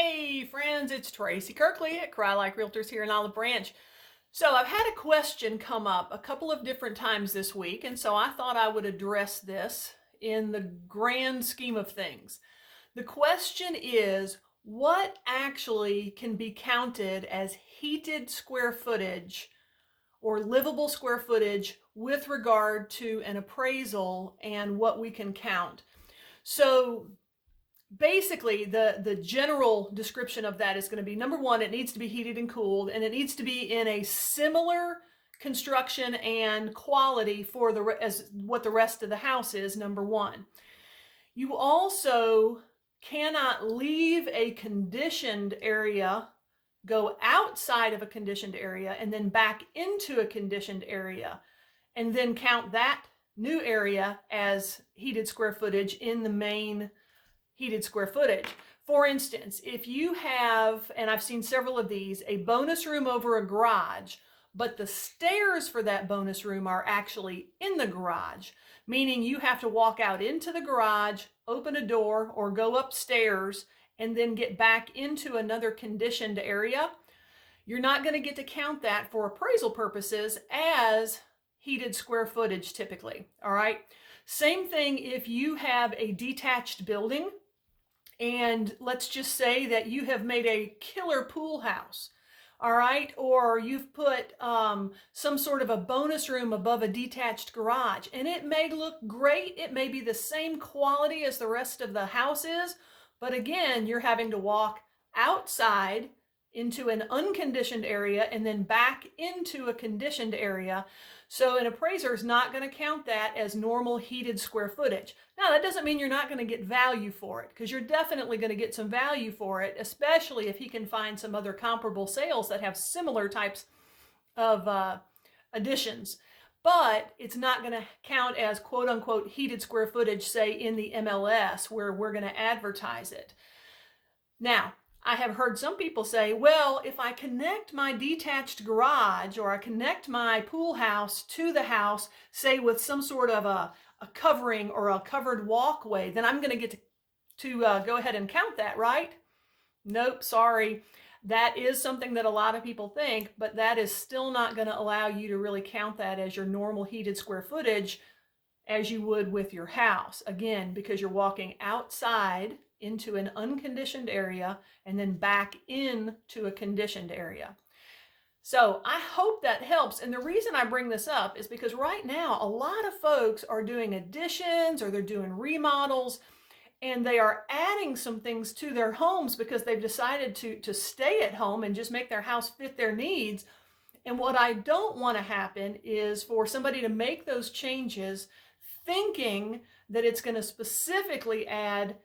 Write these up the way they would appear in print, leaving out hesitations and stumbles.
Hey friends, it's Tracy Kirkley at Cry Like Realtors here in Olive Branch. So I've had a question come up a couple of different times this week, and so I thought I would address this in the grand scheme of things. The question is, what actually can be counted as heated square footage or livable square footage with regard to an appraisal and what we can count? So basically the general description of that is going to be, number one, it needs to be heated and cooled, and it needs to be in a similar construction and quality for as what the rest of the house is. Number one, you also cannot leave a conditioned area, go outside of a conditioned area, and then back into a conditioned area, and then count that new area as heated square footage in the main heated square footage. For instance, if you have, and I've seen several of these, a bonus room over a garage, but the stairs for that bonus room are actually in the garage, meaning you have to walk out into the garage, open a door, or go upstairs, and then get back into another conditioned area, you're not going to get to count that for appraisal purposes as heated square footage typically. All right. Same thing if you have a detached building, and let's just say that you have made a killer pool house, all right, or you've put some sort of a bonus room above a detached garage, and it may look great. It may be the same quality as the rest of the house is, but again, you're having to walk outside into an unconditioned area and then back into a conditioned area. So an appraiser is not going to count that as normal heated square footage. Now, that doesn't mean you're not going to get value for it, because you're definitely going to get some value for it, especially if he can find some other comparable sales that have similar types of additions. But it's not going to count as quote unquote heated square footage, say in the MLS where we're going to advertise it. Now, I have heard some people say, well, if I connect my detached garage or I connect my pool house to the house, say with some sort of a covering or a covered walkway, then I'm going to get to go ahead and count that, right? Nope, sorry. That is something that a lot of people think, but that is still not going to allow you to really count that as your normal heated square footage as you would with your house. Again, because you're walking outside into an unconditioned area and then back into a conditioned area. So I hope that helps. And the reason I bring this up is because right now a lot of folks are doing additions or they're doing remodels, and they are adding some things to their homes because they've decided to stay at home and just make their house fit their needs. And what I don't want to happen is for somebody to make those changes thinking that it's going to specifically add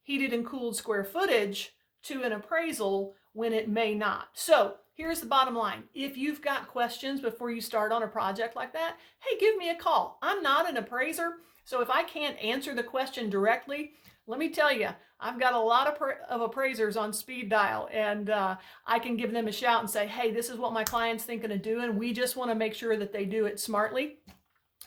heated and cooled square footage to an appraisal when it may not. So here's the bottom line. If you've got questions before you start on a project like that, hey, give me a call. I'm not an appraiser, so if I can't answer the question directly, let me tell you, I've got a lot of appraisers on speed dial, and I can give them a shout and say, hey, this is what my client's thinking of doing. We just want to make sure that they do it smartly.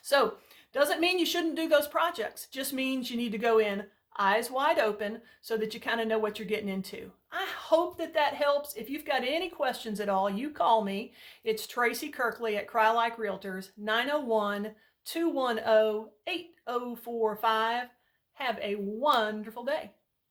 So doesn't mean you shouldn't do those projects. Just means you need to go in eyes wide open so that you kind of know what you're getting into. I hope that that helps. If you've got any questions at all, you call me. It's Tracy Kirkley at Cry Like Realtors, 901-210-8045. Have a wonderful day.